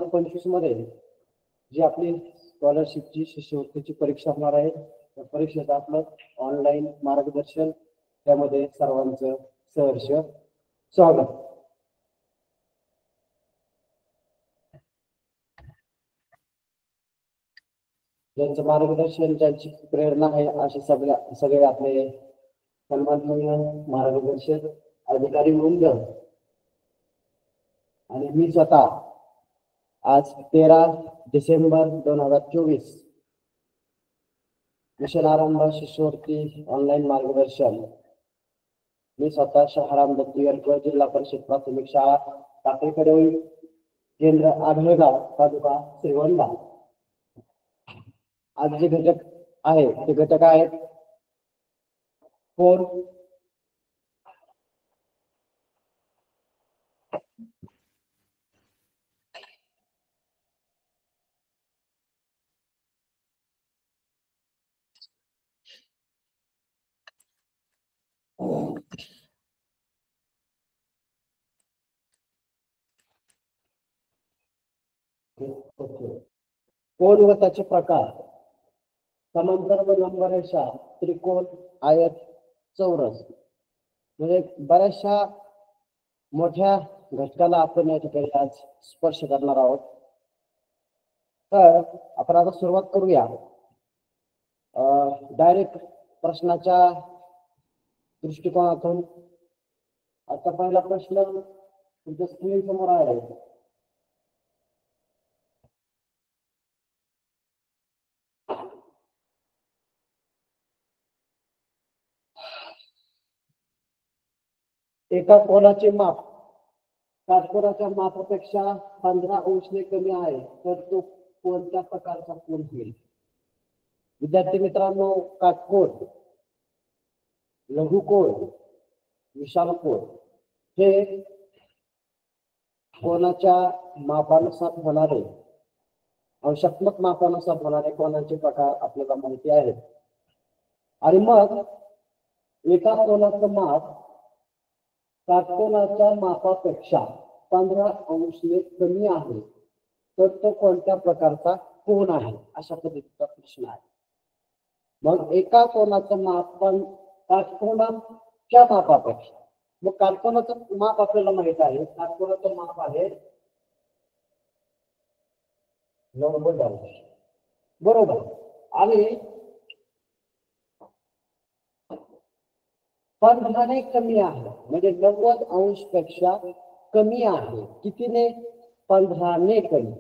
2025 मध्ये जी आपली स्कॉलरशिपची शिष्यवृत्तीची परीक्षा होणार आहे त्या परीक्षेचं आपलं ऑनलाईन मार्गदर्शन त्यामध्ये सर्वांचं सहर्ष स्वागत. ज्यांचं मार्गदर्शन ज्यांची प्रेरणा आहे असे सगळे आपले सन्माननीय मार्गदर्शक अधिकारी वृंद आणि मी स्वतः आज 13 डिसेंबर 2024 मिशन आरंभ शिष्यवृत्ती ऑनलाईन मार्गदर्शन मी स्वतः शहाराम दत्तीगड जिल्हा परिषद प्राथमिक शाळा टाकळीकडे केंद्र आढळगाव तालुका श्रीगोंदा. आज जे घटक आहेत ते घटक आहेत कोण, कोण व त्याचे प्रकार, समांतर व लंब रेषा, त्रिकोण, आयत, चौरस. म्हणजे बऱ्याचशा मोठ्या घटकाला आपण या ठिकाणी आज स्पर्श करणार आहोत. तर आपण आता सुरुवात करूया डायरेक्ट प्रश्नाच्या दृष्टिकोनातून. आता पहिला प्रश्न तुमच्या स्क्रीन समोर आहे. एका कोनाचे माप काटकोनाच्या मापापेक्षा 15 अंशने कमी आहे तर तो कोणत्या प्रकारचा कोन होईल? विद्यार्थी मित्रांनो, काटकोन, लघुकोन, विशाल कोन हे कोनाच्या मापानुसार होणारे अंशात्मक मापानुसार होणारे कोनाचे प्रकार आपल्याला माहिती आहेत. आणि मग एका कोनाचं माप काटकोनाच्या मापापेक्षा 15 अंशने कमी आहे तर तो कोणत्या प्रकारचा कोन आहे अशा पद्धतीचा प्रश्न आहे. मग एका कोनाचं माप पण काटकोनाच्या मापापेक्षा, मग काटकोनाचं माप आपल्याला माहित आहे. काटकोनाचं माप आहे 90 अंश, बरोबर. आणि 15ने कमी आहे म्हणजे 90 अंश पेक्षा कमी आहे. कितीने? 15ने कमी.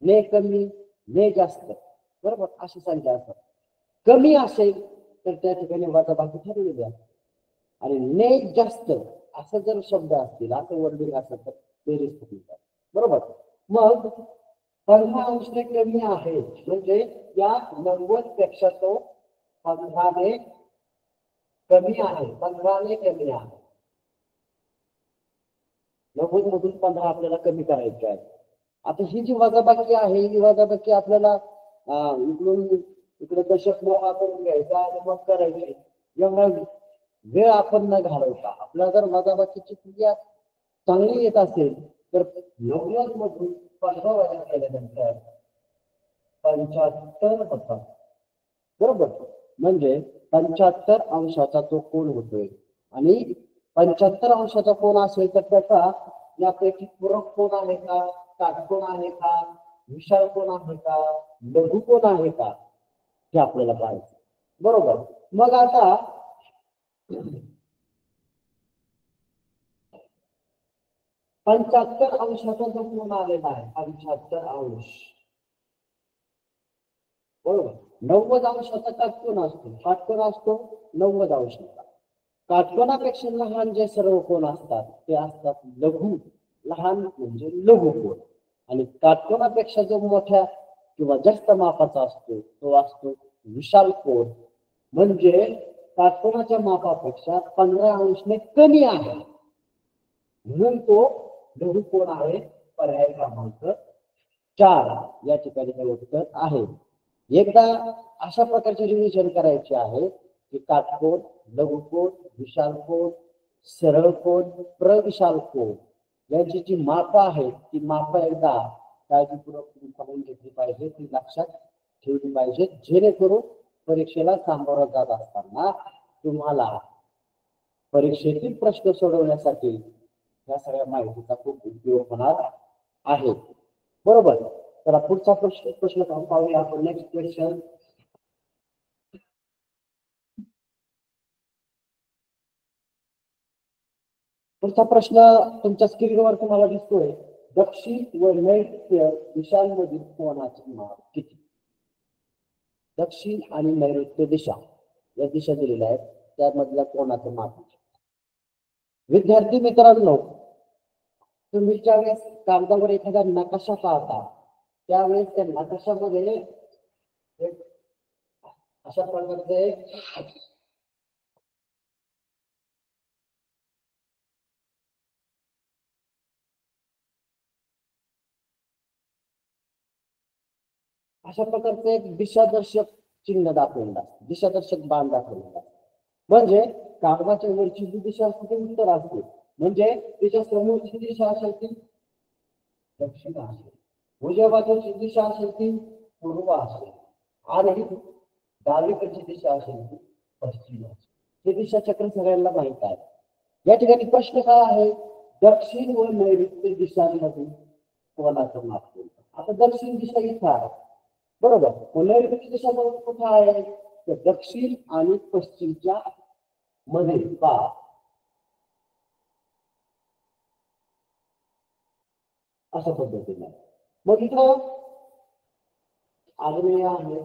ने कमी, ने जास्त, बरोबर. अशी संख्या असतात. कमी असेल तर त्या ठिकाणी वजाबाकी ठरवली आहे. आणि ने जास्त असं जर शब्द असतील, असं वर्डिंग असेल तर बेरीज ठरली आहे, बरोबर. मग 15 अंशने कमी आहे म्हणजे या 90 पेक्षा तो 15ने कमी आहे. 15ने कमी आहे. 90 मधून 15 आपल्याला कमी करायचे आहे. आता ही जी वजाबाकी आहे ही वजाबाकी आपल्याला इकडून इकडे दशक मोठा करून घ्यायचा आणि मग करायची. एवढा वेळ आपण न घालवता आपल्याला जर वजाबाकीची क्रिया चांगली येत असेल तर 90 मधून 15 वजा केल्यानंतर 75 होतात, बरोबर. म्हणजे 75 अंशाचा तो कोन होतोय. आणि 75 अंशाचा कोन असेल तर त्याचा यापैकी पूरक कोन आहे का, काटकोन आहे का, विशाल कोन आहे का, लघु कोन आहे का हे आपल्याला पाहायचं, बरोबर. मग आता 75 अंशाचा जो कोन आलेला आहे 75 अंश, बरोबर. 90 अंशाचा काटकोन असतो. काटकोन असतो 90 अंशाचा. काटकोनापेक्षा लहान जे सर्व कोन असतात ते असतात लघु. लहान म्हणजे लघु कोन. आणि काटकोनापेक्षा जो मोठ्या किंवा जास्त मापाचा असतो तो असतो विशाल कोन. म्हणजे काटकोनाच्या मापापेक्षा 15 अंशने कमी आहे म्हणून तो लघु कोन आहे. पर्याय क्रमांक 4 या ठिकाणी उत्तर आहे. एकदा अशा प्रकारचे रिव्हिजन करायचे आहे की काटकोन, लघुकोन, विशाल कोन, सरळ कोन, प्रविशाल कोन यांची जी माप आहेत ती माप एकदा काळजीपूर्वक तुम्ही समजून घेतली पाहिजे, ती लक्षात ठेवली पाहिजे, जेणेकरून परीक्षेला सामोरं जात असताना तुम्हाला परीक्षेतील प्रश्न सोडवण्यासाठी या सगळ्या माहितीचा खूप उपयोग होणार आहे. बरोबर. तर पुढचा प्रश्न पाहूया आपण. Next question. पुढचा प्रश्न तुमच्या स्क्रीनवर तुम्हाला दिसतोय. दक्षिण व नैऋत्य दिशांमधील कोनाचे माप किती? दक्षिण आणि नैऋत्य दिशा या दिशा दिलेल्या आहेत, त्यामधल्या कोनाचं माप. विद्यार्थी मित्रांनो, तुम्ही ज्यावेळेस कागदावर एखादा नकाशा पाहता त्यावेळेस त्या नकाशामध्ये अशा प्रकारचे एक दिशादर्शक चिन्ह दाखवलेलं असतं, दिशादर्शक बाण दाखवलेला असतो. म्हणजे कागदाच्या वरची जी दिशा असते ती उत्तर असते, म्हणजे तिच्या समोरची दिशा असेल ती दक्षिण असेल, उजव्या बाजूची दिशा असेल ती पूर्व असेल आणि डावीकडची दिशा असेल ती पश्चिम असेल. हे दिशा चक्र सगळ्यांना माहित आहे. या ठिकाणी प्रश्न काय आहे? दक्षिण व नैऋत्य दिशांमधील कोनाचं माप कोणतं? आता दक्षिण दिशा इथं आहे, बरोबर. नैऋत्य दिशा कुठे आहे? तर दक्षिण आणि पश्चिमच्या मध्ये पा अशा पद्धतीने. मग इथं आग्नेय आहे,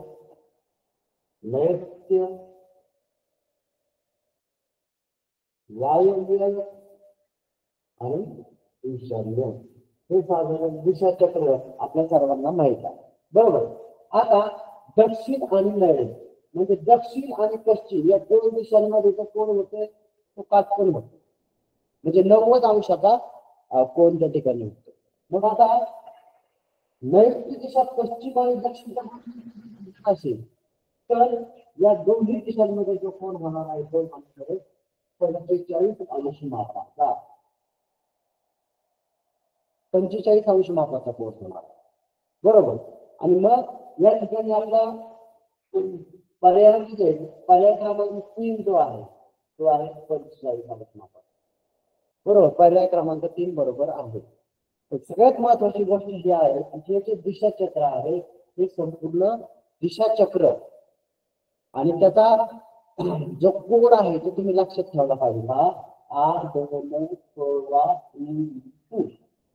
नैऋत्य, वायव्य आणि ईशान्य हे साधारण दिशा चक्र आपल्या सर्वांना माहित आहे, बरोबर. आता दक्षिण आणि नैऋत्य म्हणजे दक्षिण आणि पश्चिम या दोन दिशांमध्ये कोण होते? तो काटकोन होतो, म्हणजे 90 अंशाचा कोण त्या ठिकाणी होतो. मग आता नैऋत्य दिशा पश्चिम आणि दक्षिण असेल तर या दोन्ही दिशांमध्ये जो कोण होणार आहे तो म्हणजे 45 अंश मापाचा, 45 अंश मापाचा कोण होणार, बरोबर. आणि मग या ठिकाणी आपला पर्याय क्रमांक 3 जो आहे तो आहे 45 अंश मापाचा, बरोबर. पर्याय क्रमांक 3 बरोबर आहे. सगळ्यात महत्वाची गोष्ट जी आहे जे दिशा चक्र आहे हे संपूर्ण दिशा चक्र आणि त्याचा जो कोड आहे तो तुम्ही लक्षात ठेवला पाहिजे.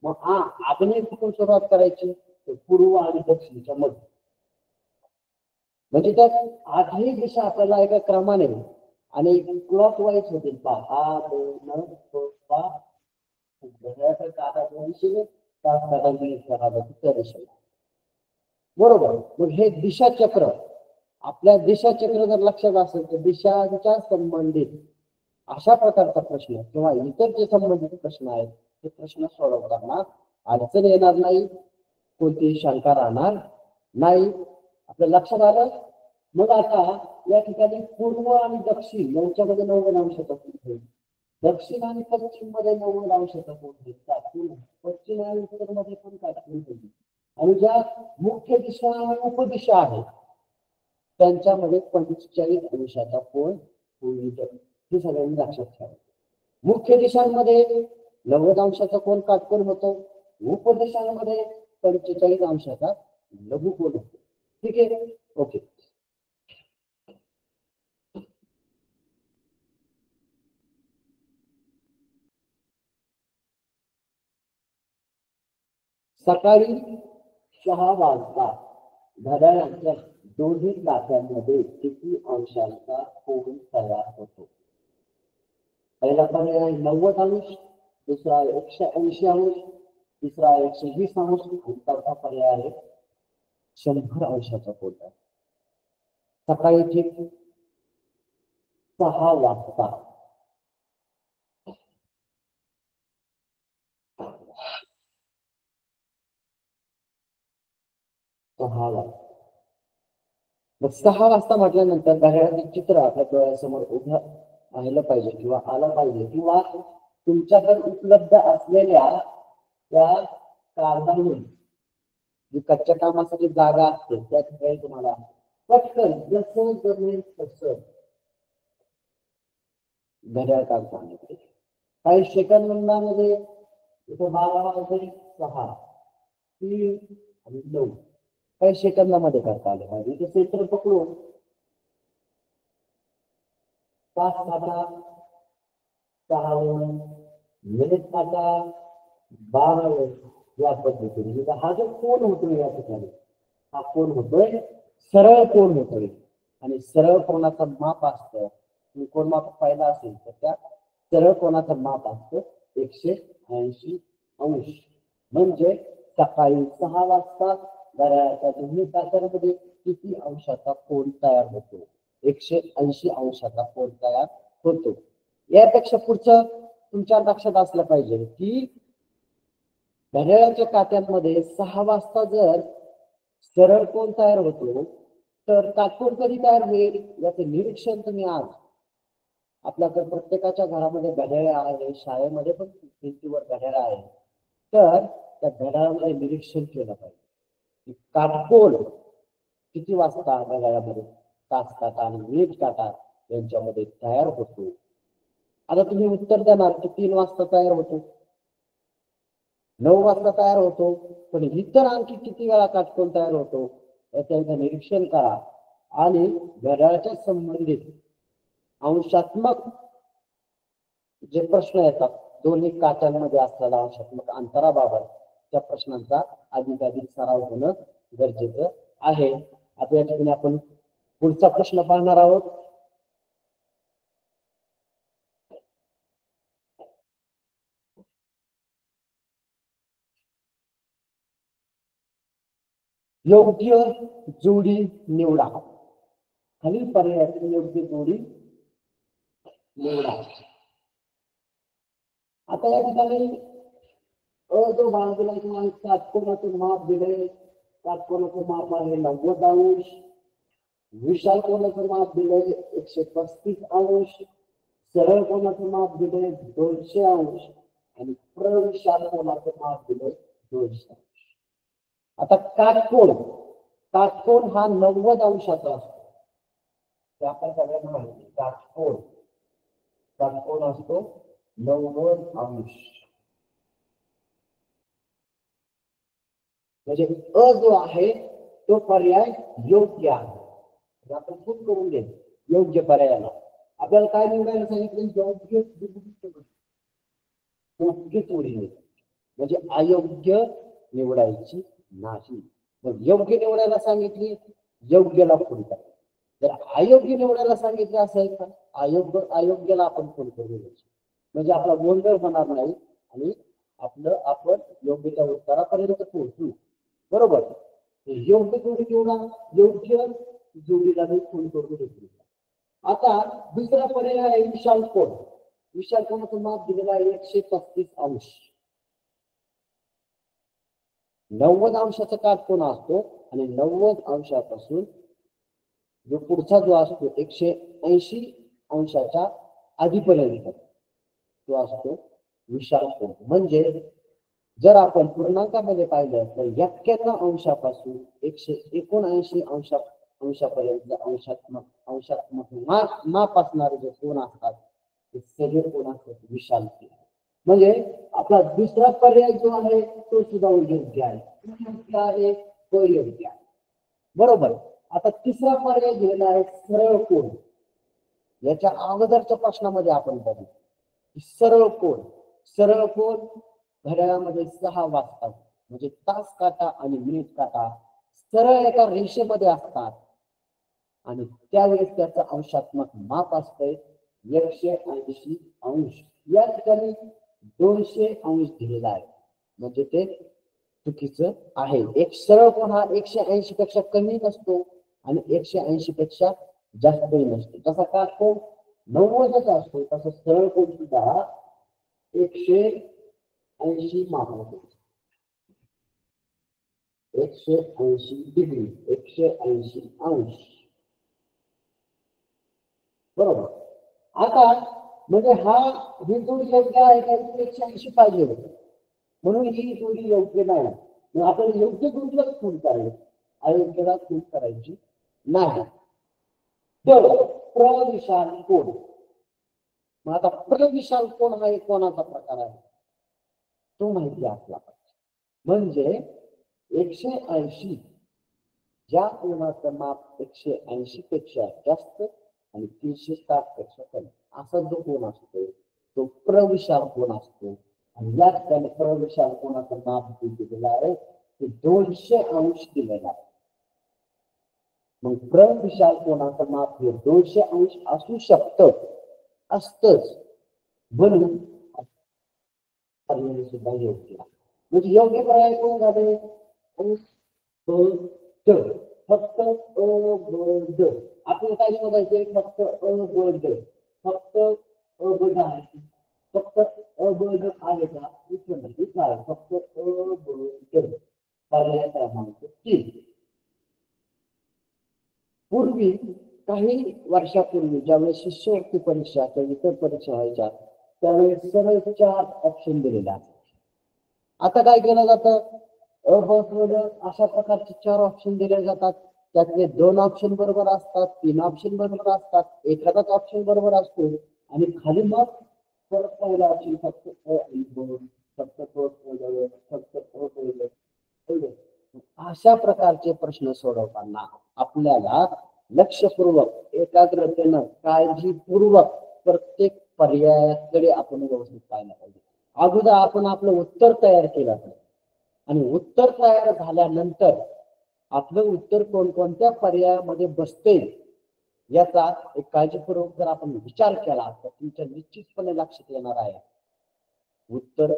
मग आपण कुठून सुरुवात करायची? पूर्व आणि दक्षिणच्या मध्ये, म्हणजे त्यात आठही दिशा आपल्याला एका क्रमाने आणि क्लॉक वाईज होतील. बरोबर. मग हे दिशा चक्र आपल्या दिशा चक्र जर लक्षात असेल तर दिशांच्या संबंधित अशा प्रकारचा प्रश्न किंवा इतर जे संबंधित प्रश्न आहेत ते प्रश्न सोडवताना अडचण येणार नाही, कोणतीही शंका राहणार नाही. आपल्या लक्षात आलं. मग आता या ठिकाणी पूर्व आणि दक्षिण यांच्या मध्ये 90 अंशाचा कोन होईल, दक्षिण आणि पश्चिम मध्ये 90 अंशाचा कोन होईल, पश्चिम आणि उत्तर मध्ये पण काटकोन होईल आणि ज्या मुख्य दिशा आणि उपदिशा आहेत त्यांच्यामध्ये 45 अंशाचा कोन होईल. हे सगळ्यांनी लक्षात ठेवायचं. मुख्य दिशांमध्ये 90 अंशाचा कोन काटकोन होतो, उपदिशांमध्ये 45 अंशाचा लघु कोन होतो. ठीक आहे, ओके. सकाळी 6 वाजता घड्याळाच्या दोन्ही काट्यांमध्ये किती अंशांचा कोन तयार होतो? पहिला पर्याय 90 अंश, दुसरा 180 अंश, तिसरा 120 अंश, चौथा पर्याय आहे 100 अंशाचा कोन. सकाळी ठीक 6 वाजता. मग 6 वाजता म्हटल्यानंतर घड्याळाचं चित्र आपल्या डोळ्यासमोर उभं राहिलं पाहिजे किंवा आलं पाहिजे, किंवा तुमच्याकडे उपलब्ध असलेल्या त्या कागदावरून जी कच्च्या कामासाठी जागा असते त्या ठिकाणी तुम्हाला पटकन जसं जमेल तसं घड्याळ काळ सांगितले. काही सेकंदामध्ये इथं 12 वाजले 6 3 आणि 9 काही सेकंदामध्ये करता आले पाहिजे. इथे सेंटर पकडून तास काटा 6 मिनिट काटा 12 या पद्धतीने हा जो कोण होतोय या ठिकाणी हा कोण होतोय सरळ कोण होतोय आणि सरळ कोणाचं माप असतं. कोण माप पाहिला असेल तर त्या सरळ कोणाचं माप असतं 180 अंश. म्हणजे सकाळी 6 वाजता घड्याळाच्या दोन्ही तासांमध्ये किती अंशाचा कोन तयार होतो 180 अंशाचा कोन तयार होतो. यापेक्षा पुढचं तुमच्या लक्षात असलं पाहिजे की घड्याळाच्या काट्यांमध्ये 6 वाजता जर सरळ कोन तयार होतो तर काटकोन कधी तयार होईल याचे निरीक्षण तुम्ही आज आपल्याकडे प्रत्येकाच्या घरामध्ये घड्याळ आहे, शाळेमध्ये पण भिंतीवर घड्याळ आहे, तर त्या घड्याळामध्ये निरीक्षण केलं पाहिजे. काटकोन किती वाजता घड्याळामध्ये तास काटा आणि मिनिट काटा यांच्यामध्ये तयार होतो. आता तुम्ही उत्तर देणार की 3 वाजता तयार होतो, 9 वाजता तयार होतो, पण इतर आणखी किती वेळा काटकोन तयार होतो याचं निरीक्षण करा आणि घड्याळाच्या संबंधित अंशात्मक जे प्रश्न येतात दोन्ही काट्यांमध्ये असलेला अंशात्मक अंतराबाबत त्या प्रश्नांचा अधिकाधिक सराव होणं गरजेचं आहे. आता या ठिकाणी आपण पुढचा प्रश्न पाहणार आहोत. योग्य जोडी निवडा. खालील पर्यायातील योग्य जोडी निवडा. आता या ठिकाणी जो भाग दिला किंवा काटकोनाचं माप दिले, काटकोनाचं माप आहे 90 अंश, विशाल कोनाचं माप दिले 135 अंश, सरळ कोनाचं माप दिले 200 अंश आणि प्रविशाल कोनाचं माप दिले 200 अंश. आता काटकोन हा 90 अंशाचा असतो. ते आपण सगळ्यांना माहिती काटकोन असतो 90 अंश. म्हणजे अ जो आहे तो पर्याय योग्य आहे. आपण खूप करून घे योग्य पर्यायाला आपल्याला काय निवडायला सांगितलं योग्य जोडी म्हणजे अयोग्य निवडायची नाही. मग योग्य निवडायला सांगितली योग्यला फोन करा. जर अयोग्य निवडायला सांगितलं असेल तर अयोग्याला आपण फोन करू म्हणजे आपला गोंधळ होणार नाही आणि आपण योग्य त्या उत्तरापर्यंत पोहोचू. बरोबर. योग्य जोडी निवडा, योग्य जोडीला मी फोन करू देतो. आता दुसरा पर्याय आहे विशाल कोन. विशाल कोनाचं माप दिलेलं आहे 135 अंश. 90 अंशाचा काटकोन असतो आणि 90 अंशापासून जो पुढचा जो असतो 180 अंशाच्या आधीपर्यंत तो असतो विशाल कोन. म्हणजे जर आपण पूर्णांकामध्ये पाहिलं तर 91 अंशापासून 179 अंशापर्यंत अंशात्मक माप असणारे जे कोन असतात ते सगळे कोन असतात विशाल कोन. म्हणजे आपला दुसरा पर्याय जो आहे तो सुद्धा योग्य आहे, तो योग्य आहे. बरोबर. आता तिसरा पर्याय दिलेला आहे सरळ कोन. याच्या अगोदरच्या प्रश्नामध्ये आपण बघू सरळ कोन घड्याळामध्ये 6 वाजतात म्हणजे तास काटा आणि मिनिट काटा सरळ एका रेषेमध्ये असतात आणि त्यावेळेस त्याचं अंशात्मक माप असते 180 अंश. या ठिकाणी 200 अंश दिलेला आहे म्हणजे ते चुकीचं आहे. एक सरळ कोन हा 180 पेक्षा कमी नसतो आणि 180 पेक्षा जास्तही नसतो. जसा काटकोन 90 असतो तसं सरळ कोन सुद्धा 180 माप होतो. 180 डिग्री 180 अंश. बरोबर. आता म्हणजे ही जोडी योग्य आहे का 180 पाहिजे म्हणून ही जोडी योग्य नाही. आपण योग्य गोष्टीलाच खून करायचं, अयोग्यला खून करायची नाही. प्रविशाल कोण. मग आता प्रविशाल कोण हा एक कोणाचा प्रकार आहे तो माहिती असला पाहिजे. म्हणजे 180 ज्या कोणाचं माप 180 पेक्षा जास्त आणि 360 पेक्षा कमी असा जो कोण असतो तो प्रविशाल कोण असतो. आणि या ठिकाणी प्रविशाल कोणाचं माप दिलेलं आहे ते 200 अंश दिलेलं आहे. मग प्रविशाल कोणाचं माप हे 200 अंश असू शकतं, असतच, म्हणून सुद्धा योग्य. म्हणजे योग्य पर्याय कोण झाले. फक्त अबद आपल्याला काय शोधायचे. फक्त अबद, फक्त अबद आहे. फक्त अबद आहे का नाही. फक्त अबद पर्याय क्रमांक 3. पूर्वी काही वर्षापूर्वी ज्यावेळेस शिष्यवृत्ती परीक्षा किंवा इतर परीक्षा व्हायच्या त्यावेळेस सरळ 4 ऑप्शन दिलेले असतात. आता काय केलं जातं, अशा प्रकारचे 4 ऑप्शन दिले जातात. त्यातले 2 ऑप्शन बरोबर असतात, 3 ऑप्शन बरोबर असतात, एखादाच ऑप्शन बरोबर असतो आणि खाली मग परत पहिला ऑप्शन फक्त अशा प्रकारचे प्रश्न सोडवताना आपल्याला लक्षपूर्वक एकाग्रतेनं काळजीपूर्वक प्रत्येक पर्यायाकडे आपण व्यवस्थित पाहायला पाहिजे. अगोदर आपण आपलं उत्तर तयार केलं आणि उत्तर तयार झाल्यानंतर आपलं उत्तर कोणकोणत्या पर्यायामध्ये बसते याचा एक काळजीपूर्वक जर आपण विचार केला तर तुमच्या निश्चितपणे लक्षात येणार आहे. उत्तर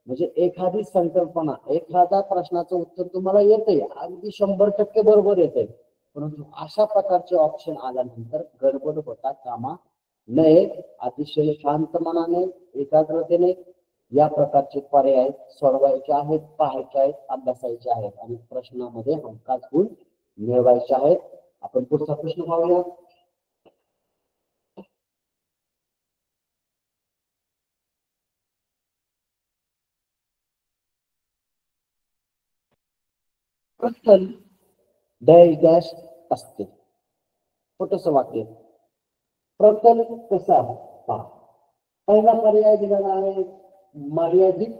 म्हणजे एखादी संकल्पना, एखादा प्रश्नाचं उत्तर तुम्हाला येते अगदी 100% बरोबर येते, परंतु अशा प्रकारचे ऑप्शन आल्यानंतर गडबड होता कामा नये. अतिशय शांत मनाने एकाग्रतेने या प्रकारचे पर्याय सोडवायचे आहेत, पाहायचे आहेत, अभ्यासायचे आहेत आणि प्रश्नामध्ये हमखास गुण मिळवायचे आहेत. आपण पुढचा प्रश्न पाहूया. प्रतल डॅश असते. छोटस वाक्य. प्रतल कसा पहा. पहिला पर्याय दिलेला आहे मर्यादित.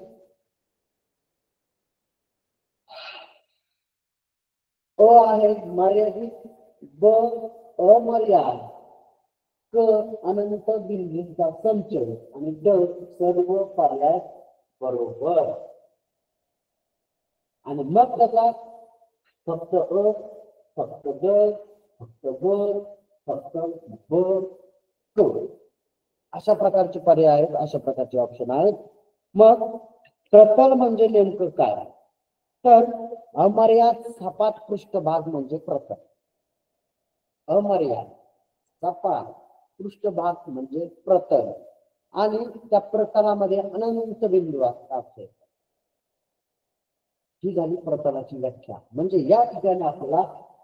अ आहे मर्यादित, ब अमर्याद, क अनंत बिंदूंचा संच आणि ड सर्व पर्याय बरोबर. आणि मग त्याचा फक्त अ, फक्त द, फक्त ब, फक्त ब, क अशा प्रकारचे पर्याय आहेत, अशा प्रकारचे ऑप्शन आहेत. मग प्रतल म्हणजे नेमकं काय. तर अमर्याद सपाट पृष्ठभाग म्हणजे प्रतल. अमर्याद सपाट पृष्ठभाग म्हणजे प्रतल आणि त्या प्रतलामध्ये अनंत बिंदू असतात. ही झाली प्रतलाची व्याख्या. म्हणजे या ठिकाणी आपल्याला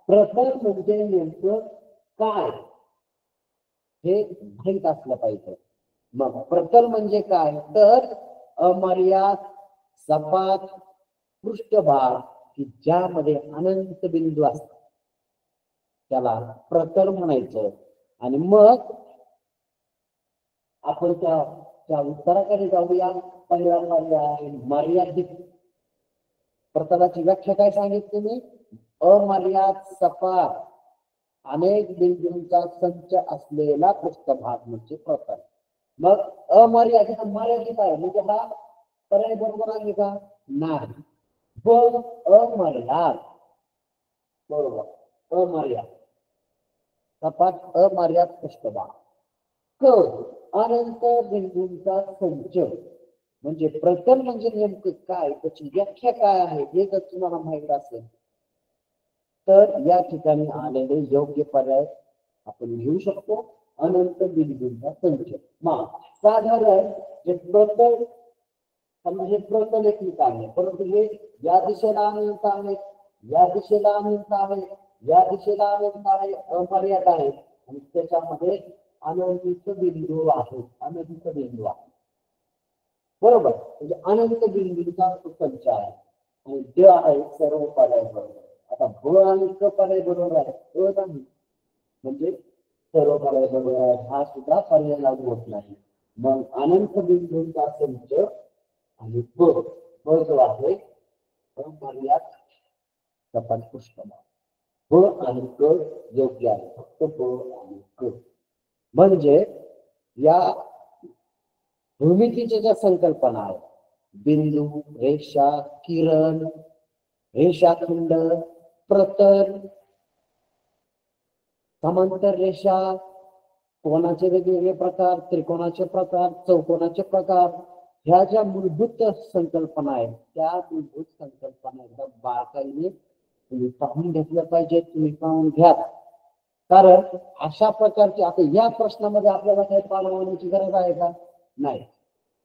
प्रतल म्हणजे नेमकं काय हे माहित असलं पाहिजे. मग प्रतल म्हणजे काय तर अमर्याद सपाट पृष्ठभाग की ज्यामध्ये अनंत बिंदू असतात त्याला प्रतल म्हणायचं. आणि मग आपण त्या उत्तराकडे जाऊया. पहिला पर्याय मर्यादित. प्रतलाची व्याख्या काय सांगितली मी. अमर्याद सपाट अनेक बिंदूंचा संच असलेला पृष्ठभाग म्हणजे प्रतल. मग अमर्यादित मर्यादित आहे म्हणजे हा पर्याय बरोबर आहे का नाही. अमर्याद बरोबर. अमर्याद सपाट अमर्याद पृष्ठभाग. क अनंत बिंदूंचा संच म्हणजे प्रतल म्हणजे नेमकं काय त्याची व्याख्या काय आहे हे जर तुम्हाला माहित असेल तर या ठिकाणी आलेले योग्य पर्याय आपण घेऊ शकतो. अनंत बिंदूंचा संच. मग साधारण जे प्रतल म्हणजे प्रतल एक आहे परंतु हे या दिशेला अनंत आहे, या दिशेला अनंत आहे, या दिशेला अनंत आहे, अमर्याद आहे आणि त्याच्यामध्ये अनंत बिंदू आहेत. अनंत बिंदू आहे बरोबर. म्हणजे अनंत बिंदूंचा संच आहे. आणि ड आहे सर्व पर्याय बरोबर. आता ब आणि क पर्याय बरोबर आहे, अ नाही. म्हणजे सर्व पर्याय बरोबर आहे, हा सुद्धा पर्याय लागू होत नाही. मग अनंत बिंदूंचा संच आणि ब ब जो आहे अमर्याद सपाट पृष्ठभाग. ब आणि क योग्य आहे, फक्त ब आणि क. म्हणजे या भूमितीच्या ज्या संकल्पना आहेत, बिंदू, रेषा, किरण, रेषाखंड, प्रतल, समांतर रेषा, कोणाचे वेगवेगळे प्रकार, त्रिकोणाचे प्रकार, चौकोनाचे प्रकार, ह्या ज्या मूलभूत संकल्पना आहेत, त्या मूलभूत संकल्पना एकदा बारकाईने तुम्ही पाहून घेतल्या पाहिजे. तुम्ही पाहून घ्या, कारण अशा प्रकारचे आता या प्रश्नामध्ये आपल्याला काही पाळवण्याची गरज आहे का? नाही.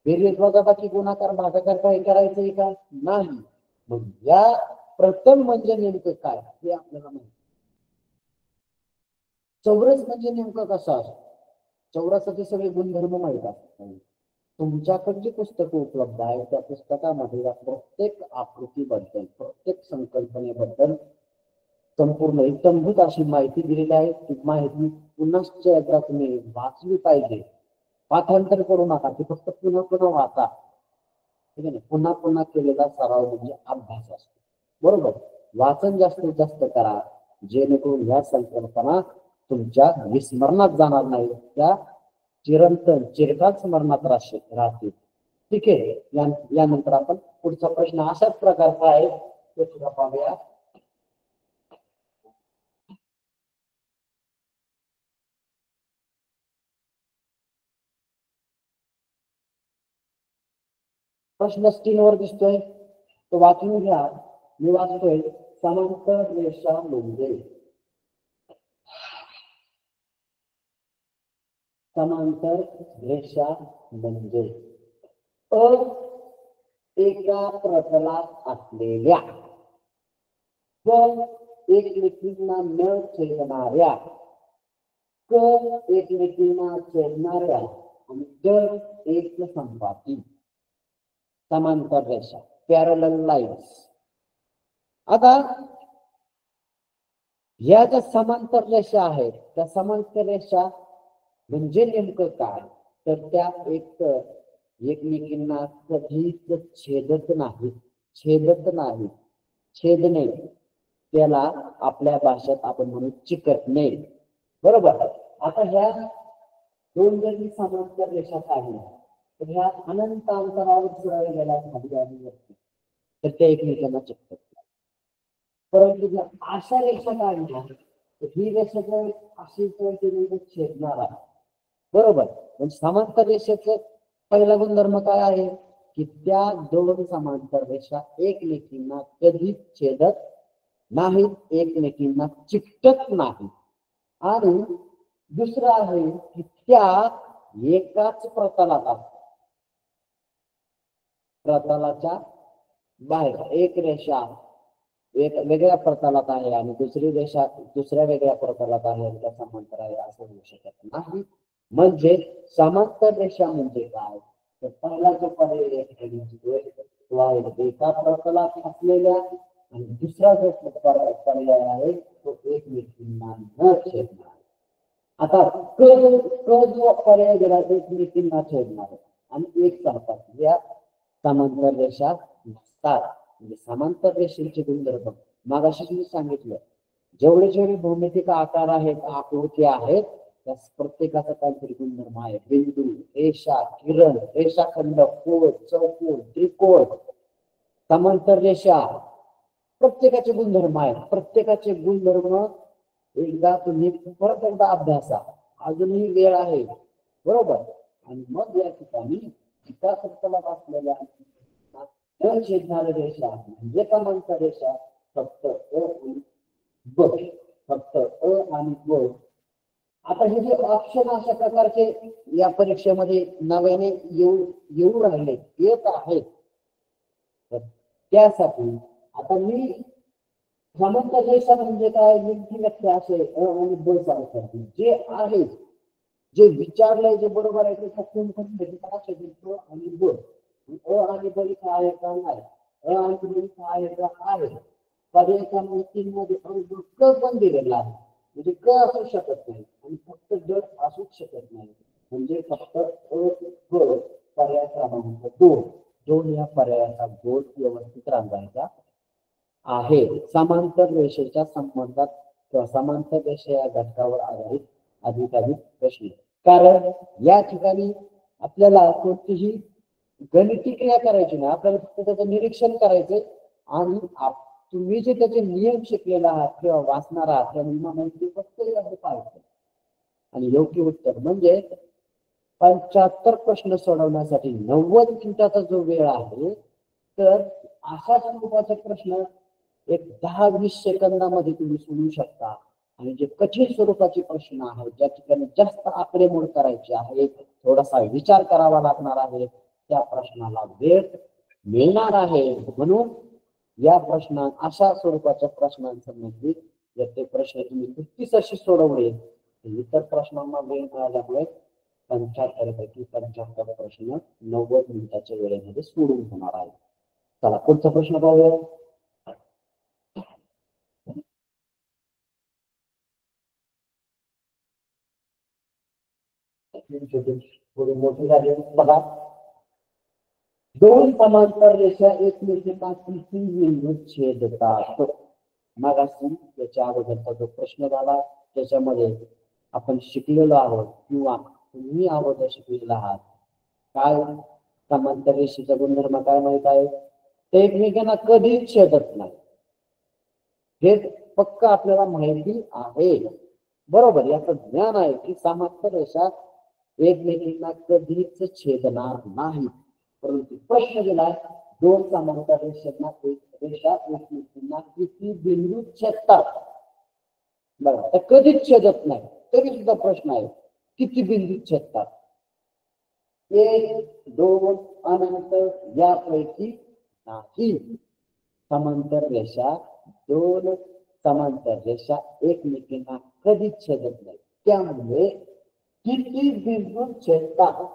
बेरीज वजाबाकी गुणाकार भागाकार काही करायचंय का? नाही. मग या प्रथम म्हणजे नेमकं काय हे आपल्याला माहिती. चौरस म्हणजे नेमकं कसं असतं? चौरसाचे सगळे गुणधर्म माहित असतात. तुमच्याकडे जी पुस्तकं उपलब्ध आहेत त्या पुस्तकामध्ये या प्रत्येक आकृतीबद्दल, प्रत्येक संकल्पनेबद्दल संपूर्ण इत्थंभूत अशी माहिती दिलेली आहे. ती माहिती पुन्हा एकदा तुम्ही वाचली पाहिजे. पाठांतर करू नका, ती फक्त पुन्हा पुन्हा वाचा. ठीक आहे. पुन्हा पुन्हा केलेला सराव म्हणजे अभ्यास असतो. बरोबर. वाचन जास्तीत जास्त करा, जेणेकरून या संकल्पना तुमच्या विस्मरणात जाणार नाही, त्या चिरंतन चिरकाल स्मरणात राहतील. ठीक आहे. यानंतर आपण पुढचा प्रश्न अशाच प्रकारचा आहे तो सुद्धा पाहूया. प्रश्न स्क्रीनवर दिसतोय तो वाचून घ्या. मी वाचतोय. समांतर रेषा म्हणजे समांतर रेषा म्हणजे एका प्रतलात असलेल्या एकमेकींना न छेदणाऱ्या, एकमेकींना छेदणाऱ्या आणि एक संपाती समांतर रेषा, पॅरलल लाईन्स. आता या ज्या समांतर रेषा आहेत त्या समांतर रेषा म्हणजे नेमकं काय? तर त्या एकमेकींना कधीच छेदत नाही. छेदणे त्याला आपल्या भाषेत आपण म्हणू चिकटणे. बरोबर. आता ह्या दोन जरी समांतर रेषा काढल्या तर ह्या अनंत अंतरावर फिरायला गेल्या खाली आणि वरती, तर त्या एकमेकांना चिकटत. परंतु जर अशा रेषा काढल्या तर ही रेषा अशी छेदणार आहे. बरोबर. म्हणजे समांतर रेषेचा पहिला गुणधर्म काय आहे की त्या दोन समांतर रेषा एकमेकींना कधीच छेदत नाहीत, एकमेकींना चिकटत नाही. आणि दुसरं आहे की त्या एकाच प्रतलात असतात. प्रतलाच्या बाहेर एक रेषा एक वेगळ्या प्रतलात आहे आणि दुसरी रेषा दुसऱ्या वेगळ्या प्रतलात आहे, त्या समांतर आहे असं होऊ शकत नाही. म्हणजे समांतर रेषा म्हणजे काय? तर पहिला जो पर्याय तो आहे एका प्रतलात असलेल्या आणि दुसरा जो पर्याय आहे तो एकमेकींना न छेदणार. आता क जो पर्याय दिला तो एकमेकींना छेदणार आणि एक सांगतात या समांतर रेषा नसतात. म्हणजे समांतर रेषेचे गुणधर्म मागाशी मी सांगितलं, जेवढे भौमितिक आकार आहेत, आकृती आहेत, त्या प्रत्येकाचा काहीतरी गुणधर्म आहे. बिंदू, रेषा, किरण, रेषाखंड, कोन, चौकोन, त्रिकोण, समांतर रेषा, प्रत्येकाचे गुणधर्म आहेत. प्रत्येकाचे गुणधर्म एकदा तुम्ही परत एकदा अभ्यासा, अजूनही वेळ आहे. बरोबर. आणि मग या ठिकाणी एका प्रतलात असलेल्या छेदणाऱ्या रेषा म्हणजे समांतर रेषा फक्त ब, फक्त आणि ब. आता हे जे ऑप्शन अशा प्रकारचे या परीक्षेमध्ये नव्याने येऊ राहिले येत आहेत, त्यासाठी आता मी समांतर रेषा म्हणजे काय नेमकी व्याख्या असे आणि ब सांगतात जे आहे, जे विचारलंय जे बरोबर आहे ते आणि ब आणि ब काय आहे का नाही. आहे का आहे पर्याय तीन मध्ये अंक क पण दिलेला आहे म्हणजे क असू शकत नाही आणि फक्त ड असूच शकत नाही म्हणजे फक्त पर्याय क्रमांक दोन या पर्यायाचा गोल व्यवस्थित रांगायचा आहे समांतर रेषेच्या संबंधात किंवा समांतर रेषे या घटकावर आधारित अधिकाधिक प्रश्न कारण या ठिकाणी आपल्याला कोणतीही गणिती क्रिया करायची नाही आपल्याला फक्त त्याचं निरीक्षण करायचंय आणि तुम्ही जे त्याचे नियम शिकलेला आहात किंवा वाचणार आहात त्या नियमांमध्ये फक्त पाहायचं आणि योग्य उत्तर म्हणजे 75 प्रश्न सोडवण्यासाठी 90 मिनिटाचा जो वेळ आहे तर अशा स्वरूपाचे प्रश्न एक 10-20 सेकंदामध्ये तुम्ही सोडवू शकता आणि जे कठीण स्वरूपाचे प्रश्न आहेत ज्या ठिकाणी जास्त आकडेमोड करायची आहे थोडासा विचार करावा लागणार आहे त्या प्रश्नाला वेळ मिळणार आहे म्हणून या प्रश्न अशा स्वरूपाच्या प्रश्नांसंबंधी जर ते प्रश्न तुम्ही 35 अशी सोडवले इतर प्रश्नांना वेळ मिळाल्यामुळे 75 पैकी 75 प्रश्न 90 मिनिटाच्या वेळेमध्ये सोडून होणार आहे चला पुढचा प्रश्न पाहूया थोडी मोठी झाली बघा दोन समांतर रेषा एकमेकांना किती बिंदू छेदतात मग असं त्याच्या अगोदरचा जो प्रश्न झाला त्याच्यामध्ये आपण शिकलेलो आहोत किंवा तुम्ही अगोदर शिकलेला आहात काय समांतर रेषेचा गुणधर्म काय माहित आहे ते एकमेकांना कधीच छेदत नाही हे पक्क आपल्याला माहिती आहे बरोबर याचं ज्ञान आहे की समांतर रेषा एकमेकांना कधीच छेदणार नाही परंतु प्रश्न दिला दोन समांतर रेषांना रेषा एकमेकांना किती बिंदू छेदतात बघा तर कधीच छेदत नाही तरी सुद्धा प्रश्न आहे किती बिंदू छेदतात 1 2 अनंत यापैकी नाही समांतर रेषा दोन समांतर रेषा एकमेकांना कधीच छेदत नाही त्यामुळे किती बिंदू छेदतात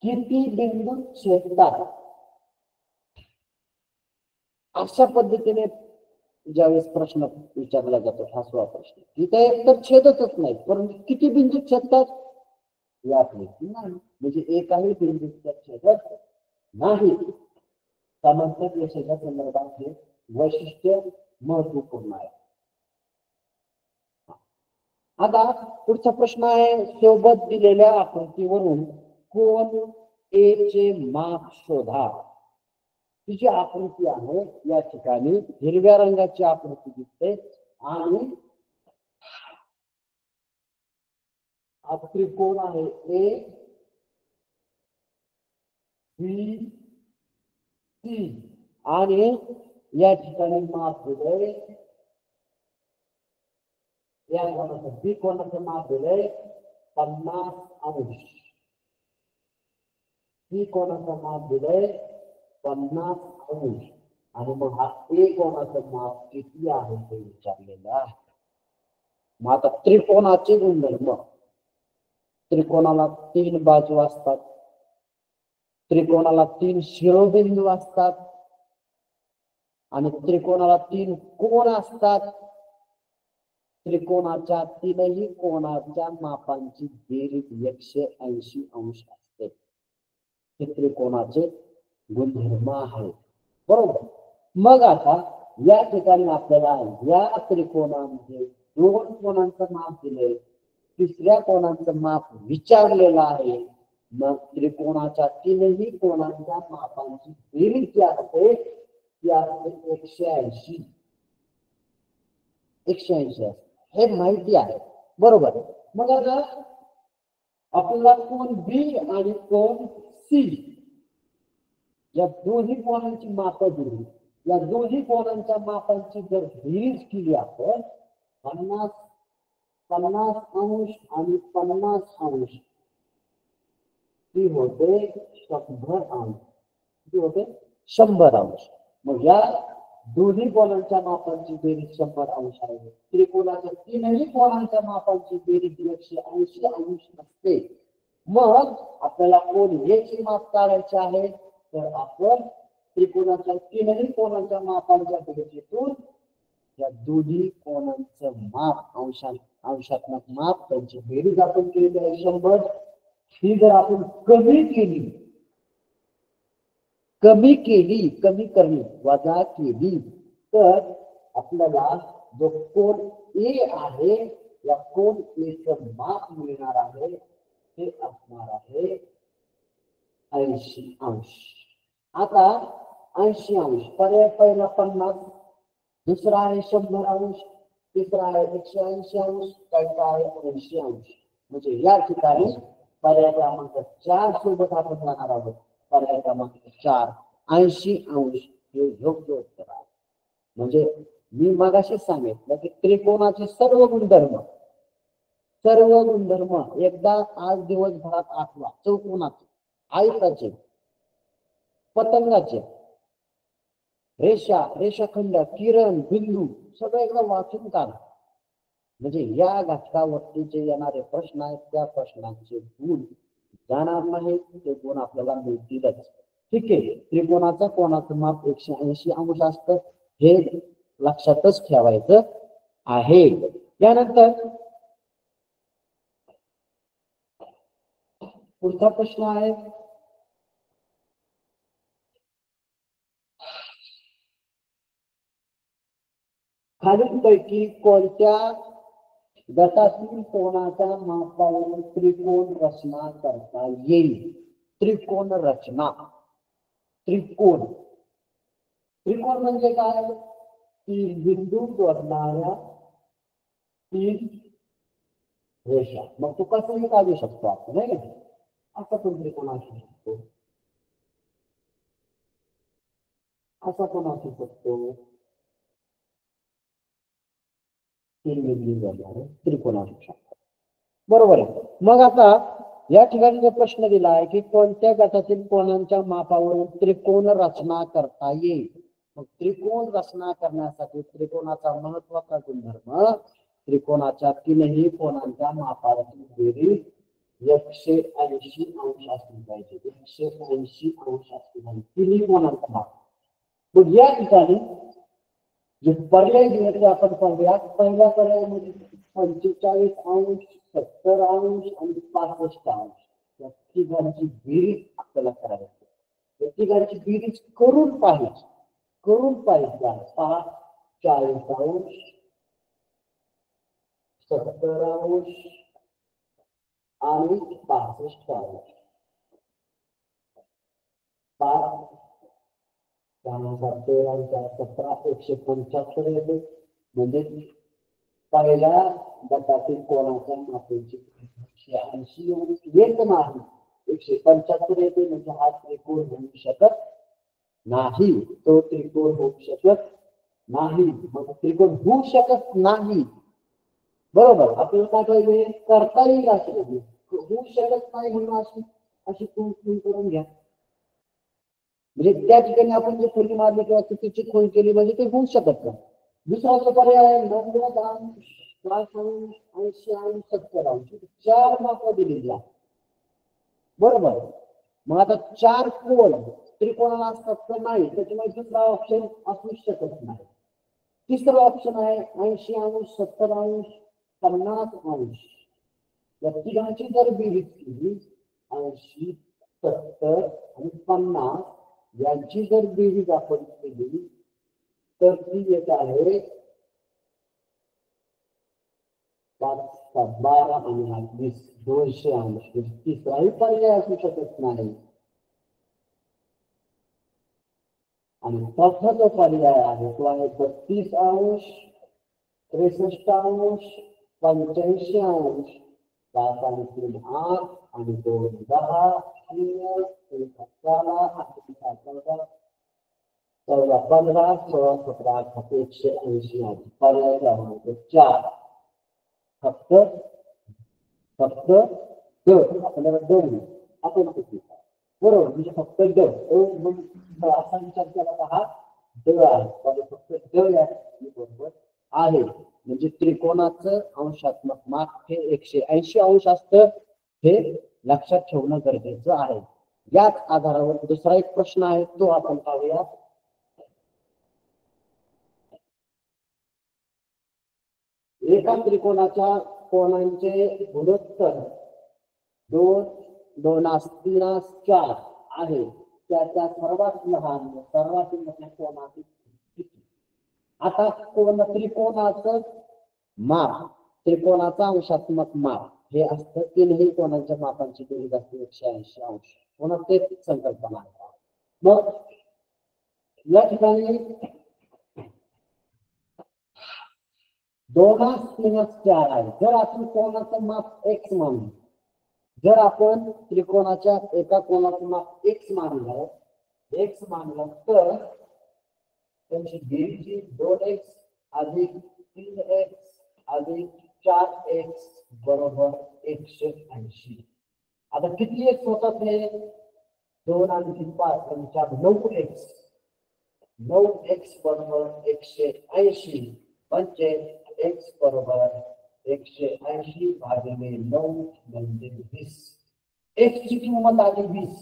किती बिंदू छेदतात अशा पद्धतीने ज्यावेळेस प्रश्न विचारला जातो हा प्रश्न तिथे तर छेदतच नाही परंतु किती बिंदू छेदतात यापैकी नाही म्हणजे एकाही बिंदूचा छेदत नाही समांतर रेषेच्या संदर्भात हे वैशिष्ट्य महत्वपूर्ण आहे आता पुढचा प्रश्न आहे सोबत दिलेल्या आकृतीवरून कोण ए चे माप शोधा ही जी आकृती आहे या ठिकाणी हिरव्या रंगाची आकृती दिसते आणि त्रिकोण आहे ए बी सी आणि या ठिकाणी माप दिले या कोणाचं बी कोणाचं माप दिले 50 अंश सी कोणाचं माप दिले 50 अंश आणि मग हा ए कोणाचं माप किती आहे ते विचारलेलं आहे मग आता त्रिकोणाचे गुणधर्म त्रिकोणाला 3 बाजू असतात त्रिकोणाला 3 शिरोबिंदू असतात आणि त्रिकोणाला 3 कोण असतात त्रिकोणाच्या तीनही कोणाच्या मापांची बेरीज 180 अंश असते हे त्रिकोणाचे गुणधर्म आहे बरोबर मग आता या ठिकाणी आपल्याला या त्रिकोणामध्ये दोन कोणांचं माप दिले तिसऱ्या कोणांचं माप विचारलेलं आहे मग त्रिकोणाच्या तीनही कोणांच्या मापांची बेरीज जी असते ती असते 180 असते हे माहिती आहे बरोबर मग आता आपल्याला कोण बी आणि कोण सी या दोन्ही कोणांची माप दिली या दोन्ही कोणांच्या मापांची जर बेरीज केली आपण 50 अंश आणि 50 अंश ती होते 100 अंश ती होते 100 अंश मग या दोन्ही कोणांच्या मापांची बेरीज 100 अंश आहे त्रिकोणाच्या तीनही कोणांच्या मापांची बेरीज 180 अंश असते मग आपल्याला कोण याची माप काढायचे आहे, तर आपण त्रिकोणाच्या तीनही कोणाच्या मापांच्या बेरजेतून या दोन्ही कोणांचं माप अंशात्मक माप त्यांची बेरीज आपण केलेली आहे 100. ही जर आपण कमी करणे वजा केली तर आपल्याला जो कोण ए आहे या कोण ए चं माप मिळणार आहे ते असणार आहे 80 अंश. आता 80 अंश पर्याय पहिला 50, दुसरा आहे 100 अंश, तिसरा आहे 180 अंश, चौथा आहे 80 अंश. म्हणजे या ठिकाणी पर्याय क्रमांक 4 सोबत आपण जाणार आहोत. पर्याय क्रमांक 4 80 अंश हे योग्य उत्तर आहे. म्हणजे मी मगाशी सांगितलं की त्रिकोणाचे सर्व गुणधर्म एकदा आज दिवसभरात आठवा. चौकोनाचे, आयताचे, पतंगाचे, रेषाखंड, किरण, बिंदू सगळं एकदा वाचून काढा. म्हणजे या घटकावरती जे येणारे प्रश्न आहेत त्या प्रश्नांचे गुण जाणार नाही, ते गुण आपल्याला मिळतीलच. ठीक आहे. त्रिकोणाचा कोणाचं माप 180 अंश असतं हे लक्षातच ठेवायचं आहे. त्यानंतर पुढचा प्रश्न आहे खालीलपैकी कोणत्या गटातील कोणाच्या मापावरून त्रिकोण रचना करता येईल? त्रिकोण रचना. त्रिकोण म्हणजे काय? 3 बिंदू जोडणाऱ्या 3 रेषा. मग तो कसंही काढू शकतो आपण, नाही का? असा पण त्रिकोण असू शकतो, असा पण असू शकतो. 3 बिंदू जोडणारे त्रिकोण असू शकतो. बरोबर आहे. मग आता या ठिकाणी जो प्रश्न दिला आहे की कोणत्या गटातील कोणांच्या मापावरून त्रिकोण रचना करता येईल? मग त्रिकोण रचना करण्यासाठी त्रिकोणाचा महत्वाचा गुणधर्म त्रिकोणाच्या तीनही कोणांच्या मापावरील बेरीज 180 अंश असली पाहिजे. 180 अंश असली पाहिजे तिन्ही कोणांचा माप. मग या ठिकाणी जे पर्याय दिले ते आपण पाहूया. पहिल्या पर्यायामध्ये 45 अंश, 70 अंश आणि 65 अंश या तिघांची बेरीज आपल्याला करायची. या तिघांची बेरीज करून पाहिजे. 40 अंश, 70 अंश आणि 65 अंश. 175 येते. म्हणजे पहिल्या गटातील कोणाच्या मापाची 180 येत नाही, 175 येते. म्हणजे हा त्रिकोण होऊ शकत नाही, तो त्रिकोण होऊ शकत नाही. मग त्रिकोण होऊ शकत नाही, बरोबर. आपल्याला काय पाहिजे? करता येईल अशी होऊ शकत नाही म्हणून अशी खूण करून घ्या. म्हणजे त्या ठिकाणी आपण जे खोली मारली किंवा चुकीची खूण केली म्हणजे ते होऊ शकत नाही. दुसरा जो पर्याय आहे 90 अंश, 60 अंश, 80 अंश, 70 अंश. 4 मापं दिलेली आहे, बरोबर. मग आता 4 कोण त्रिकोणाला असतात तर नाही, त्याच्यामुळे दुसरा ऑप्शन असू शकत नाही. तिसरा ऑप्शन आहे 80 अंश, 70 अंश, 50 अंश. या तिघांची जर बेरीज केली 80, 70 आणि 50 यांची जर बेरीज आपण केली तर ती येत आहे 12 आणि 20, 200 अंश. तिसराही पर्याय असू शकत नाही. आणि चौथा जो पर्याय आहे तो आहे 32 अंश, 63 अंश, 85 अंश. 5 आणि 3 8 आणि 2 10, 0 1 14, 14 15, 16 17 18 180 अंश. पर्याय क्रमांक 4. फक्त आपल्याला दोन आपण किती, बरोबर. म्हणजे फक्त ड असा विचार केला तर हा ड आहे. फक्त ड बरोबर आहे. म्हणजे त्रिकोणाचं अंशात्मक माप हे 180 अंश असतं. हे लक्षात ठेवणं गरजेचं आहे. याच आधारावर दुसरा एक प्रश्न आहे तो आपण पाहूया. एका त्रिकोणाच्या कोणांचे गुणोत्तर 2 2 3 4 आहे, त्याच्या सर्वात लहान व सर्वात मोठ्या कोणाचे किती? आता कोण त्रिकोणाचं माप, त्रिकोणाचा अंशात्मक माप हे असतं तीनही कोणाच्या मापांची बेरीज असते 180 अंश. पुन्हा तेच संकल्पना आहे. मग या ठिकाणी 2 3 4 आहे. जर आपण कोणाचं माप x मानलं, जर आपण त्रिकोणाच्या एका कोणाचं माप x मानलं तर त्यांची बेरीज 2x अधिक 3x अधिक 4x बरोबर 180. आता किती x होतात हे? 2 आणि 3 5 आणि 4 9x. 9x बरोबर 180 म्हणजे x बरोबर 180 भागिले 9 म्हणजे 20. x ची किंमत आली 20.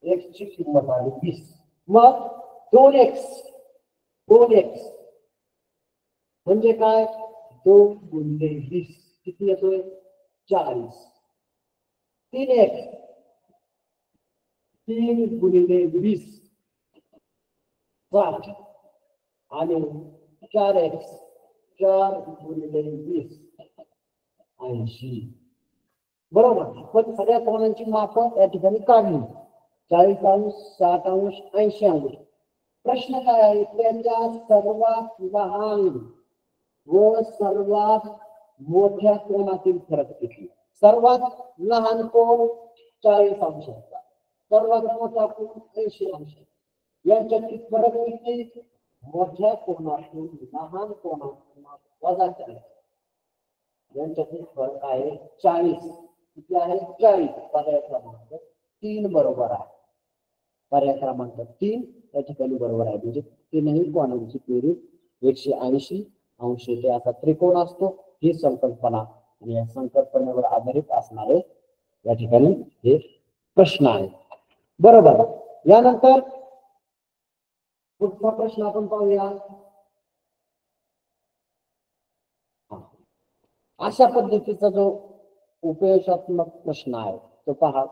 x ची किंमत आली 20. मग 2x म्हणजे काय? 2 गुणिले 20 किती येतोय? 40. 3x 3 गुणिले 20 60 आणि 4x 4 गुणिले 20 80. बरोबर. आपण सगळ्या कोणांची माप या ठिकाणी काढली. 40 अंश 60 अंश 80 अंश. प्रश्न काय आहे? त्यांच्या सर्वात लहान व सर्वात मोठ्या कोणातील फरक किती? सर्वात लहान कोण 40 अंशाचा, सर्वात मोठा कोण 80 अंश. यांच्यातील फरक किती? मोठ्या कोणातून लहान कोणातून वजा करायचा. यांच्यातील फरक आहे 40. किती आहे? 40. पर्याय क्रमांक 3 बरोबर आहे. पर्याय क्रमांक 3 या ठिकाणी बरोबर आहे. म्हणजे तीनही कोणांची बेरीज 180 अंश येते. असा त्रिकोण असतो. ही संकल्पना आणि या संकल्पनेवर आधारित असणारे या ठिकाणी हे प्रश्न आहे. बरोबर. यानंतर पुढचा प्रश्न आपण पाहूया. अशा पद्धतीचा जो उपयोगात्मक प्रश्न आहे तो पहा.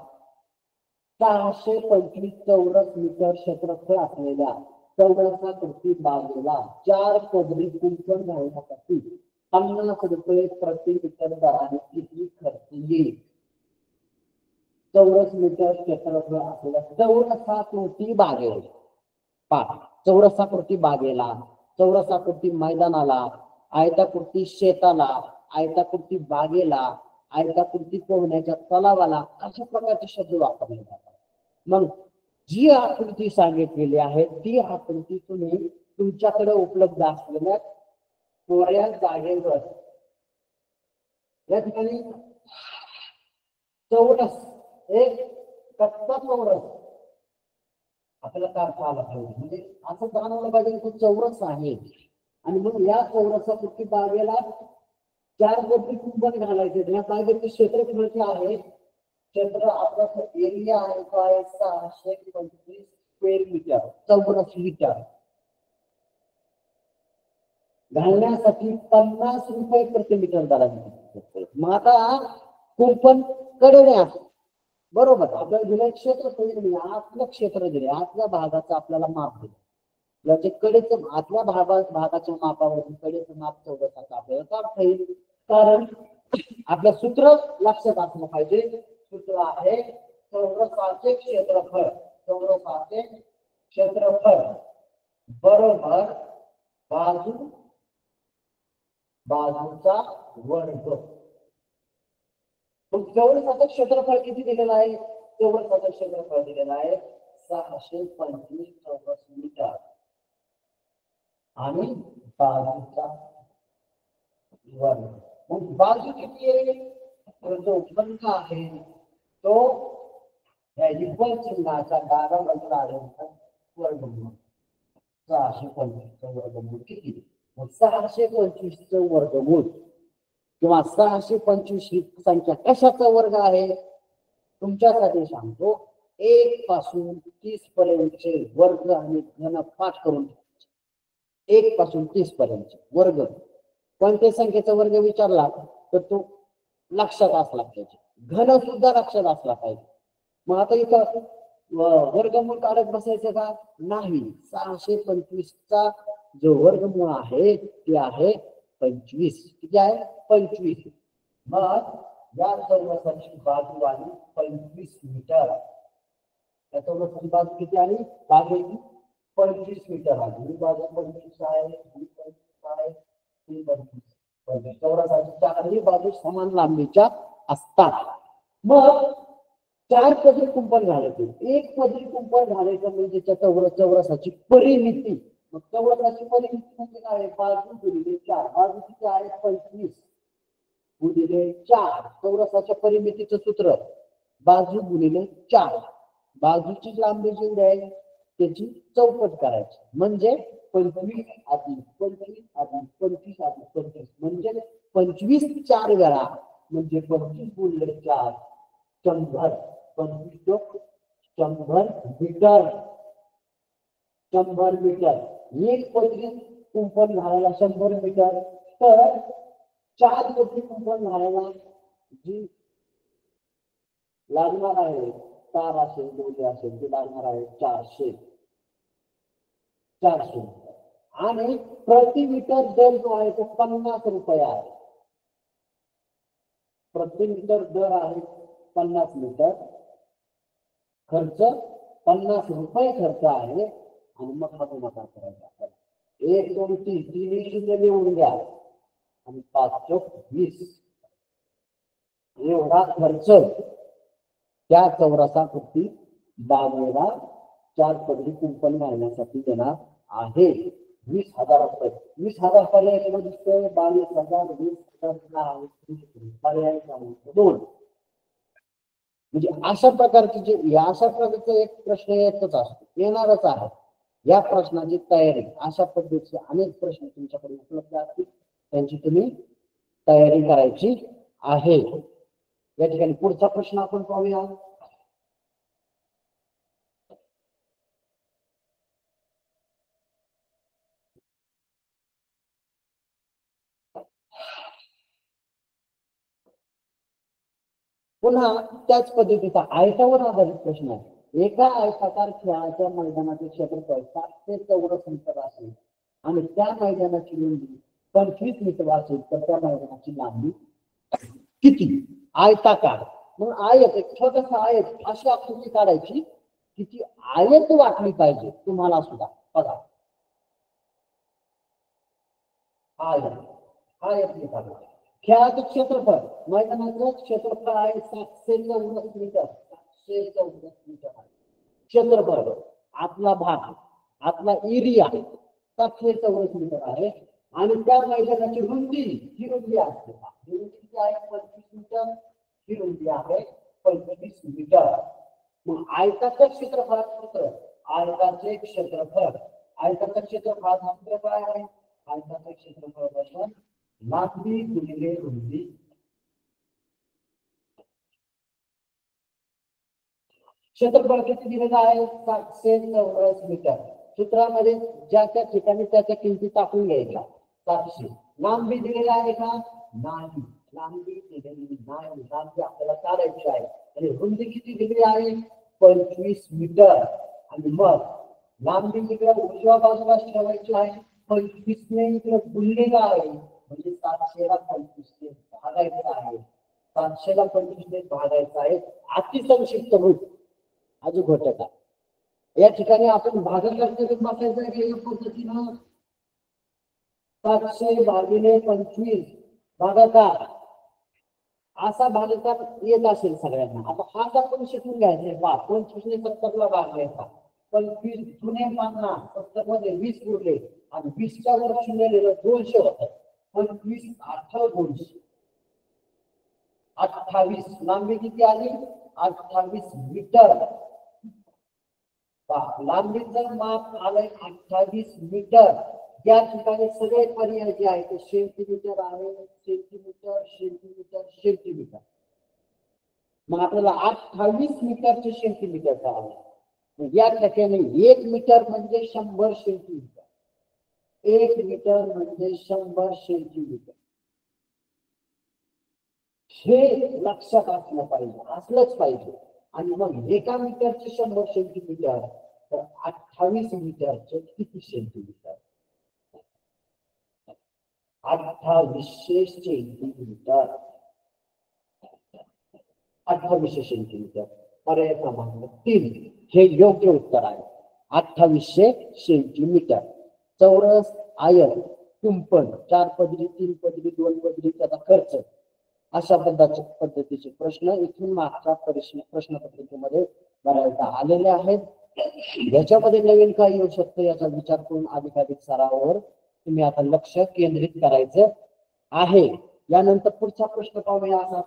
625 चौरस मीटर क्षेत्रफळ असलेल्या चौरसाकृती बाजूला 4 पदरी कुंपण घालण्यासाठी 50 रुपये प्रति मीटर दराने किती खर्च येईल? चौरस मीटर क्षेत्रफळ असलेल्या चौरसाकृती बागेला, चौरसाकृती बागेला, चौरसाकृती मैदानाला, आयताकृती शेताला, आयताकृती बागेला, आयताकृती पोहण्याच्या तलावाला अशा प्रकारचे शब्द वापरले जातात. मग जी आकृती सांगितलेली आहे ती आकृती तुम्ही तुमच्याकडे उपलब्ध असलेल्या कोऱ्या जागेवर या ठिकाणी चौरस, एक कच्चा चौरस आपल्याला काय आला पाहिजे, म्हणजे असं जाणवलं पाहिजे की चौरस आहे. आणि मग या चौरसाकृती बागेला 4 पदरी कुंपण घालायचे. या बागेचे क्षेत्र किती आहे? क्षेत्र आपला एरिया आहे तो आहे 625 स्क्वेअर मीटर, चौरस मीटर. घालण्यासाठी 50 रुपये प्रति मीटर दराने. मग आता कुंपण कडेने, बरोबर, आपल्याला दिलं क्षेत्र दिले, आतलं क्षेत्र दिले, आतल्या भागाचं आपल्याला माप दिलं. जे कडेचं आतल्या भागाच्या मापावरून कडेचं माप चौरसाचं आपल्याला काढता येईल. कारण आपलं सूत्र लक्षात असलं पाहिजे. सूत्र आहे चौरसाचे क्षेत्रफळ, चौरसाचे क्षेत्रफळ बरोबर बाजूचा वर्ग. चौरसाचं क्षेत्रफळ किती दिलेलं आहे? चौरसाचं क्षेत्रफळ दिलेलं आहे 625 चौरस मीटर आणि बाजूचा वर्ग. मग बाजू किती आहे? तर जो वर्ग आहे तो या इक्वल चिन्हाच्या डाव्या बाजूला आलेला वर्गमूळ 625 वर्गमूळ किती? मग 625 वर्गमूळ किंवा 625 ही संख्या कशाचा वर्ग आहे? तुमच्यासाठी सांगतो, 1 पासून 30 पर्यंतचे वर्ग आणि घन पाठ करून ठेवायचे. 1 पासून 30 पर्यंतचे वर्ग, कोणत्या संख्येचा वर्ग विचारला तर तो लक्षात असला पाहिजे, घन सुद्धा लक्षात असला पाहिजे. मग आता इथं वर्गमूळ काढत बसायचं का नाही. 625 चा जो वर्गमूळ आहे ते आहे 25. किती आहे 25. मग या चौरसाची बाजू आली 25 मीटर. या चौरसाची बाजू किती आली, बाजू 25 मीटर आली. ही बाजू 25 आहे, ही 25 आहे, ही 25. चौरसाची चारही बाजू समान लांबीच्या असतात. मग 4 पदरी कुंपण घालायचे. 1 पदरी कुंपण घालायचं म्हणजे त्याच्या चौरसाची परिमिती. मग चौरसाची परिमिती म्हणजे काय, बाजू गुणिले 4. बाजू किती आहे 25 गुणिले 4. चौरसाच्या परिमितीचं सूत्र बाजू गुणिले 4. बाजूची लांबी जेवढी आहे त्याची चौपट करायची, म्हणजे 25 अधिक 25 अधिक 25 अधिक 25 म्हणजे 25 4 वेळा, म्हणजे 25 गुणिले 4 100. 25 100 मीटर. 100 मीटर. 1 पदरी कुंपण घालायला 100 मीटर. तर 4 पदरी कुंपण घालायला जी लागणार आहे, तार असेल दोरे असेल ते लागणार आहे 400. आणि प्रति मीटर दर जो आहे तो 50 रुपये आहे. प्रति मीटर दर आहे 50 मीटर. खर्च 50 रुपये खर्च आहे. आणि मग हा गुणाकार करायचा. 1 2 3 3 शून्य लिहून घ्या आणि 5 चौक 20 एवढा खर्च त्या चौरसाकृती बागेला 4 पदरी कुंपण घालण्यासाठी देणार आहे. 20,000 रुपये. 20,000 पर्याय दिसतोय. 22,000 20,000 पर्याय क्रमांक 2. म्हणजे अशा प्रकारचे जे अशा प्रकारचा एक प्रश्न येतच असतो, येणारच आहे. या प्रश्नाची तयारी अशा पद्धतीचे अनेक प्रश्न तुमच्याकडे उपलब्ध असतील, त्यांची तुम्ही तयारी करायची आहे. या ठिकाणी पुढचा प्रश्न आपण पाहूया. पुन्हा त्याच पद्धतीचा आयतावर आधारित प्रश्न आहे. एका आयताकार खेळाच्या मैदानाचे क्षेत्रफळ 700 चौरस मीटर असेल आणि त्या मैदानाची रुंदी 25 मीटर असेल तर त्या मैदानाची लांबी किती. आयताकार. मग आयत, एक छोटासा आयत अशी आकृती काढायची की ती आयत वाटली पाहिजे तुम्हाला सुद्धा. बघा आयत काढला. खेळाचं क्षेत्रफळ, मैदानाचं क्षेत्रफळ आहे 700 चौरस मीटर. 700 चौरस मीटर आहे क्षेत्रफळ. आतला भाग, आतला एरिया 700 चौरस मीटर आहे. आणि त्या मैदानाची रुंदी, ही रुंदी असते, ही रुंदी आहे 25 मीटर. ही रुंदी आहे 25 मीटर. मग आयताचं क्षेत्रफळाचं सूत्र, आयताचे क्षेत्रफळ, आयताचं क्षेत्रफळाचं सूत्र काय आहे, आयताचं क्षेत्रफळ बरोबर लांबी गुणिले रुंदी. क्षेत्रफळ किती दिलेलं आहे 700 चौरस मीटर. सूत्रामध्ये ज्या त्या ठिकाणी त्याच्या किमती टाकून घ्यायच्या. 700. लांबी दिलेली आहे का, नाही, लांबी दिलेली नाही. लांबी आपल्याला काढायची आहे. आणि रुंदी किती दिलेली आहे 25 मीटर. आणि मग लांबी इकडे उजव्या बाजूला ठेवायची आहे. 25 ने इकडे गुणलेला आहे, म्हणजे 700 ला 25 ने भागायचं आहे. 700 ला 25 ने भागायचं आहे. अतिसंक्षिप्त रूप अजून घटक. या ठिकाणी आपण भागाकार करून बसायचं आहे या पद्धतीनं. 700 भागिले 25 भागाकार असा भागाकार येत असेल सगळ्यांना. आता हा आपण शिकून घ्यायचा. 25 ने 70 ला भागायचा. 25 जुने 50, 70 मध्ये 20 उरले आणि 20 च्या वर शून्य लिहिलं 200 होतं. 25 28 28. लांबी किती आली 28 मीटर. लांबीचं माप आलंय 28 मीटर. या ठिकाणी सगळे पर्याय जे आहेत ते सेंटीमीटर आहे, सेंटीमीटर, सेंटीमीटर, सेंटीमीटर. मग आपल्याला 28 मीटरचे सेंटीमीटर करावं. या ठिकाणी 1 मीटर म्हणजे 100 सेंटीमीटर. 1 मीटर म्हणजे 100 सेंटीमीटर. हे लक्षात असलं पाहिजे, असलंच पाहिजे. आणि मग एका मीटरचे 100 सेंटीमीटर तर 28 मीटरचे किती सेंटीमीटर? 2800 सेंटीमीटर. 2800 सेंटीमीटर. पर्याय क्रमांक 3 हे योग्य उत्तर आहे. 2800 सेंटीमीटर. चौरस, आयत, कुंपण, 4 पदरी, 3 पदरी, 2 पदरी त्याचा खर्च, अशा पद्धतीचे प्रश्न इथून मागच्या प्रश्नपत्रिकेमध्ये बऱ्याचदा आलेले आहेत. याच्यामध्ये नवीन काय येऊ शकतं याचा विचार करून अधिकाधिक सरावावर तुम्ही आता लक्ष केंद्रित करायचं आहे. यानंतर पुढचा प्रश्न पाहूया. असा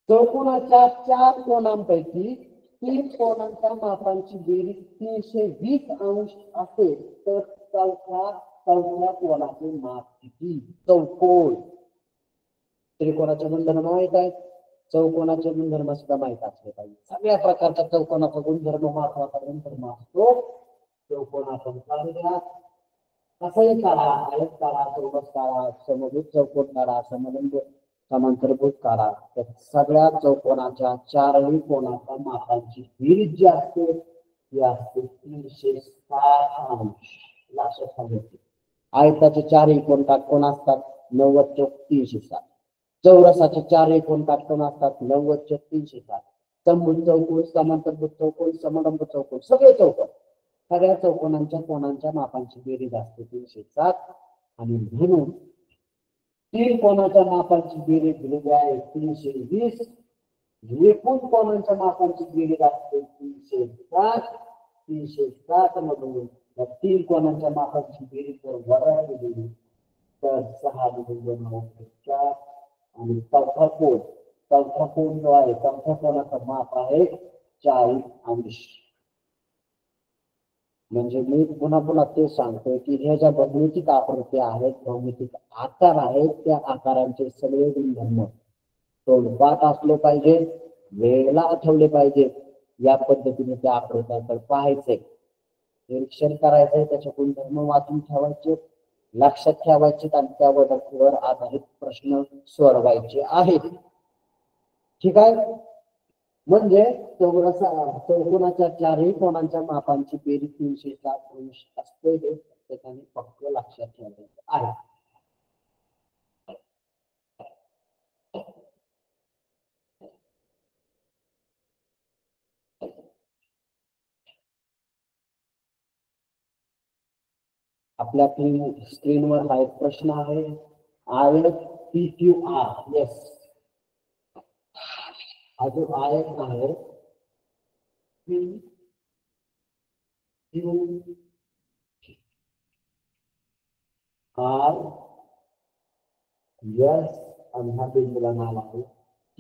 चौकोनाच्या 4 कोणांपैकी 3 कोणांच्या मापांची बेरीज 320 अंश असेल तर चौथ्या कोणाचे माप किती? चौकोन. त्रिकोणाचे गुणधर्म माहित आहेत, चौकोनाचे गुणधर्म सुद्धा माहित असले पाहिजे. सगळ्या प्रकारच्या चौकोनाचा गुणधर्म महत्वाचा गुणधर्म असतो. चौकोनाचा कसंही काढा, आयत काढा, चौरस काढा, समभुज चौकोन काढा, समलंब समांतरभुज काढा, तर सगळ्या चौकोनाच्या 4ही कोणाच्या मापांची बेरीज जी असते ती असते 360 अंश. लक्षात ठेवायचे. आयताचे 4ही कोण काटकोन असतात 90 चौक 360. चौरसाचे 4ही कोण काटकोन असतात 90 चौक 360. समभुज चौकोन, समांतरभुज चौकोन, समलंब चौकोन, सगळे चौकोन, सगळ्या चौकोनांच्या कोणांच्या मापांची बेरीज असते 360. आणि म्हणून 3 कोणाच्या मापांची बेरीज दिलेली आहे 320. एकूण कोणांच्या मापांची बेरीज असते 360 मधून 3 कोणांच्या मापांची बेरीज जर वजा केली तर 6 आणि चौथा कोण जो आहे चौथ्या कोणाचं माप आहे 40 अंश. म्हणजे मी पुन्हा ते सांगतोय की ह्या ज्या भौमितिक आकृत्या आहेत, भौमितिक आकार आहेत, त्या आकारांचे सगळे गुणधर्म तोंडपाठ असले पाहिजे, वेळेला आठवले पाहिजे. या पद्धतीने त्या आकृत्याकडे पाहायचंय, निरीक्षण करायचंय, त्याचे गुणधर्म वाचून ठेवायचे, लक्षात ठेवायचे आणि त्यावर आधारित प्रश्न सोडवायचे आहेत. ठीक आहे. म्हणजे चौकोनाच्या 4ही कोणांच्या मापांची बेरीज 360 अंश असते हे प्रत्येकाने फक्त लक्षात ठेवायचं आहे. आपल्या स्क्रीनवर हा एक प्रश्न आहे. आयत PQR. येस, हा जो आयत आहे PQR यस आणि हा बिंदूला नाव आहे T.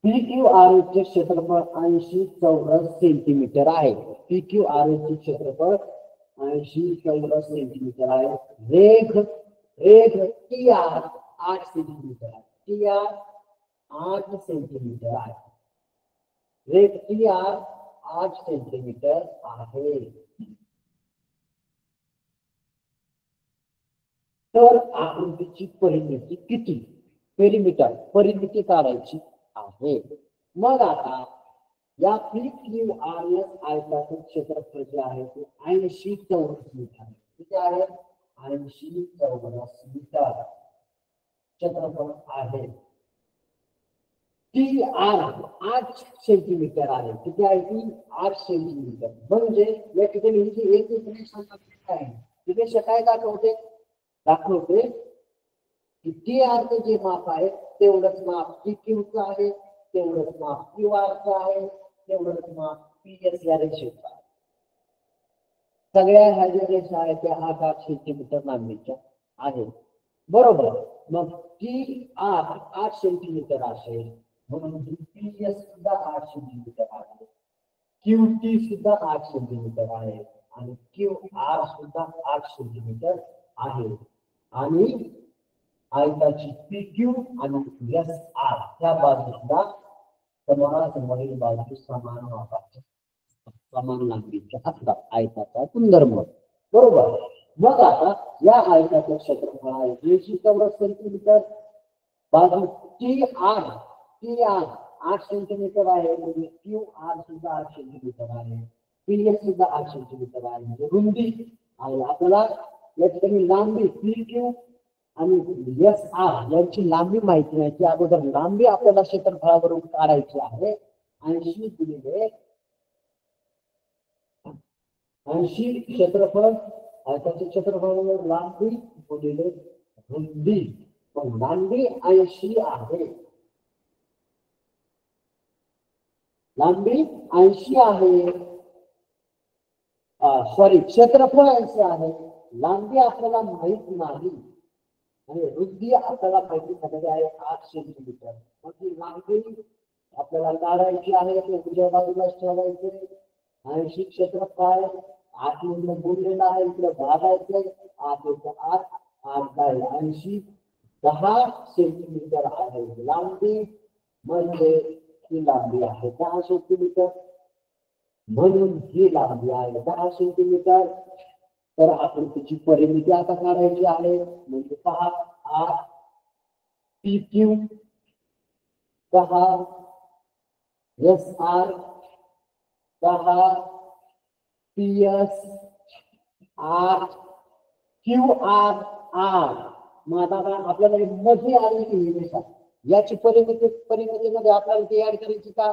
PQR चे क्षेत्रफळ 80 चौरस सेंटीमीटर आहे. PQR चे क्षेत्रफळ 80 चौरस सेंटीमीटर आहे. रेघ TR 8 सेंटीमीटर आहे. TR 8 सेंटीमीटर आहे. रेघ TR 8 सेंटीमीटर आहे. तर आकृतीची परिमिती किती? परिमिती काढायची आहे. मग आता या PQRS आयताचे क्षेत्रफळ जे आहे ते 80 चौरस मीटर आहे. किती आहे? 80 चौरस मीटर क्षेत्रफळ आहे. TR 8 सेंटीमीटर आहे. किती आहे ती? 8 सेंटीमीटर. म्हणजे या ठिकाणी ही जी एक रेषा आहे ती रेषा काय दाखवते की TR चे जे माप आहे तेवढंच माप PQचं आहे, तेवढंच माप QRचं आहे, तेवढंच माप PS या रेषेचं आहे. सगळ्या ह्या ज्या रेषा आहेत त्या 8 सेंटीमीटर लांबीच्या आहेत. बरोबर. मग TR 8 सेंटीमीटर असेल म्हणून PS सुद्धा 8 सेंटीमीटर आहे. QT सुद्धा 8 सेंटीमीटर आहे आणि QR सुद्धा 8 सेंटीमीटर आहे आणि आयताची PQ आणि SR त्या बाजूला समोरासमोरील बाजू समान मापाच्या समान लांबीच्या असतात आयताचा गुणधर्म बरोबर. मग आता या आयताचे क्षेत्रफळ आहे 80 चौरस सेंटीमीटर, बाजू TR 8 सेंटीमीटर आहे म्हणजे QR सुद्धा 8 सेंटीमीटर आहे, PS सुद्धा 8 सेंटीमीटर आहे म्हणजे रुंदी आहे. आपल्याला या ठिकाणी लांबी PQ आणि SR यांची लांबी माहिती नाही की अगोदर लांबी आपल्याला क्षेत्रफळावरून काढायची आहे. 80 गुणिले 80 क्षेत्रफळ आयताचे क्षेत्रफळ लांबी गुणिले रुंदी. पण लांबी 80 आहे, लांबी 80 आहे, सॉरी क्षेत्रफळ 80 आहे, लांबी आपल्याला माहित नाही आणि रुंदी आपल्याला माहिती झालेली आहे 8 सेंटीमीटर. मग लांबी आपल्याला काढायची आहे ते उजव्या बाजूला ठेवायचे. 80 क्षेत्रफळ 8 मधून गुणलेला आहे, इकडे भागायचे 8 8 8 80 10 सेंटीमीटर आहे लांबी म्हणजे ही लांबी आहे 10 सेंटीमीटर म्हणून ही लांबी आहे 10 सेंटीमीटर. तर आकृतीची परिमिती आता काढायची आहे म्हणजे 10 8 PQ 10 SR 10 PS 8 QR 8. मग आता आपल्याला मध्ये आली की रेषा याची परिमितीमध्ये आपल्याला ती ऍड करायची का.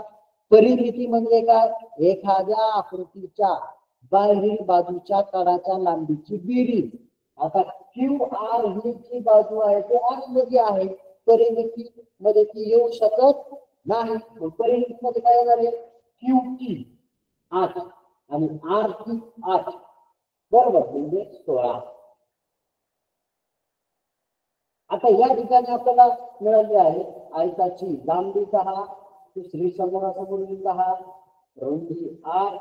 परिमिती म्हणजे काय एखाद्या आकृतीच्या बाहेरील बाजूच्या तळाच्या लांबीची बेरीज. आता QR ही जी बाजू आहे ते आतमध्ये आहे, परिमिती मध्ये ती येऊ शकत नाही. परिमिती मध्ये काय येणार आहे QT 8 आणि RT 8 बरोबर म्हणजे 16. आता या ठिकाणी आपल्याला मिळाली आहे आयताची लांबी 10, दुसरी समोरासमोरील 10, रुंदी 8,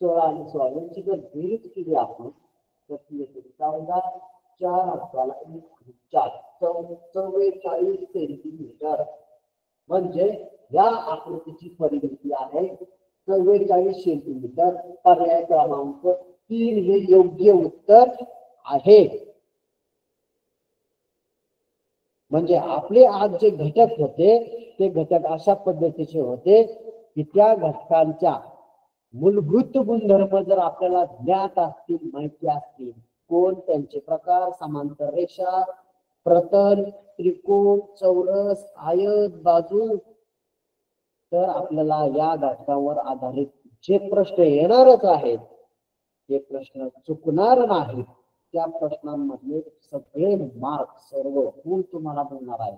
16 आणि 16 यांची जर बेरीज केली आपण तर ती येते 14 4 आपल्याला 4 44 सेंटीमीटर. म्हणजे या आकृतीची परिमिती आहे 44 सेंटीमीटर. पर्याय क्रमांक 3 हे योग्य उत्तर आहे. म्हणजे आपले आज जे घटक होते ते घटक अशा पद्धतीचे होते की त्या घटकांच्या मूलभूत गुणधर्म जर आपल्याला ज्ञात असतील माहिती असतील, कोण त्यांचे प्रकार, समांतर रेषा, प्रतल, त्रिकोण, चौरस, आयत, बाजू, तर आपल्याला या घटकावर आधारित जे प्रश्न येणारच आहेत ते प्रश्न चुकणार नाहीत. त्या प्रश्नांमधले सगळे मार्क सर्व गुण तुम्हाला मिळणार आहे.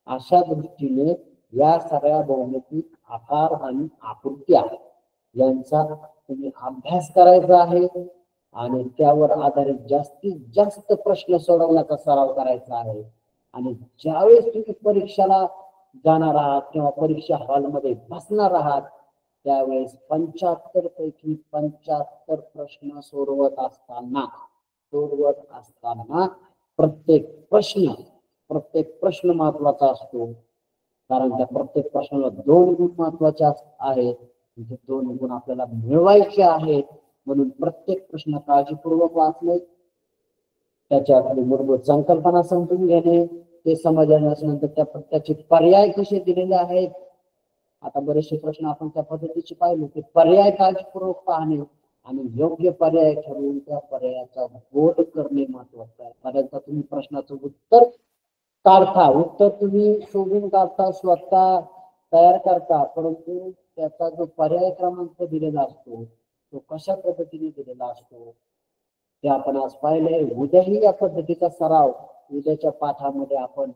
अशा दृष्टीने या सगळ्या भौमितिक आकार आणि आकृत्या यांचा तुम्ही अभ्यास करायचा आहे आणि त्यावर आधारित जास्तीत जास्त प्रश्न सोडवण्याचा सराव करायचा आहे. आणि ज्यावेळेस तुम्ही परीक्षेला जाणार आहात किंवा परीक्षा हॉलमध्ये बसणार आहात त्यावेळेस 75 पैकी 75 प्रश्न सोडवत असताना प्रत्येक प्रश्न महत्वाचा असतो. कारण त्या प्रत्येक प्रश्नाला 2 गुण महत्वाचे आहेत. म्हणजे 2 गुण आपल्याला मिळवायचे आहेत. म्हणून प्रत्येक प्रश्न काळजीपूर्वक वाचणे, त्याच्यातली मूलभूत संकल्पना समजून घेणे, ते समजल्यानंतर त्याचे पर्याय कसे दिलेले आहेत. आता बरेचसे प्रश्न आपण त्या पद्धतीचे पाहिले की पर्याय काळजीपूर्वक पाहणे आणि योग्य पर्याय ठरवून त्या पर्यायाचा बोध करणे महत्वाचं आहे. पर्यंत तुम्ही प्रश्नाचं उत्तर काढता, उत्तर तुम्ही शोधून काढता, स्वतः तयार करता, परंतु त्याचा जो पर्याय क्रमांक दिलेला असतो तो कशा पद्धतीने दिलेला असतो ते आपण आज पाहिले. उद्याही या पद्धतीचा सराव उद्याच्या पाठामध्ये आपण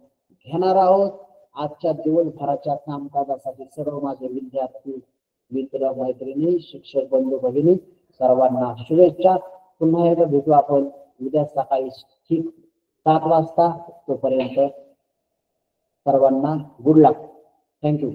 घेणार आहोत. आजच्या दिवसभराच्या कामकाजासाठी सर्व माझे विद्यार्थी मित्र मैत्रिणी शिक्षक बंधू भगिनी सर्वांना शुभेच्छा. पुन्हा एकदा भेटू आपण उद्या सकाळी ठीक 7 वाजता. तोपर्यंत सर्वांना गुड लक. थँक्यू.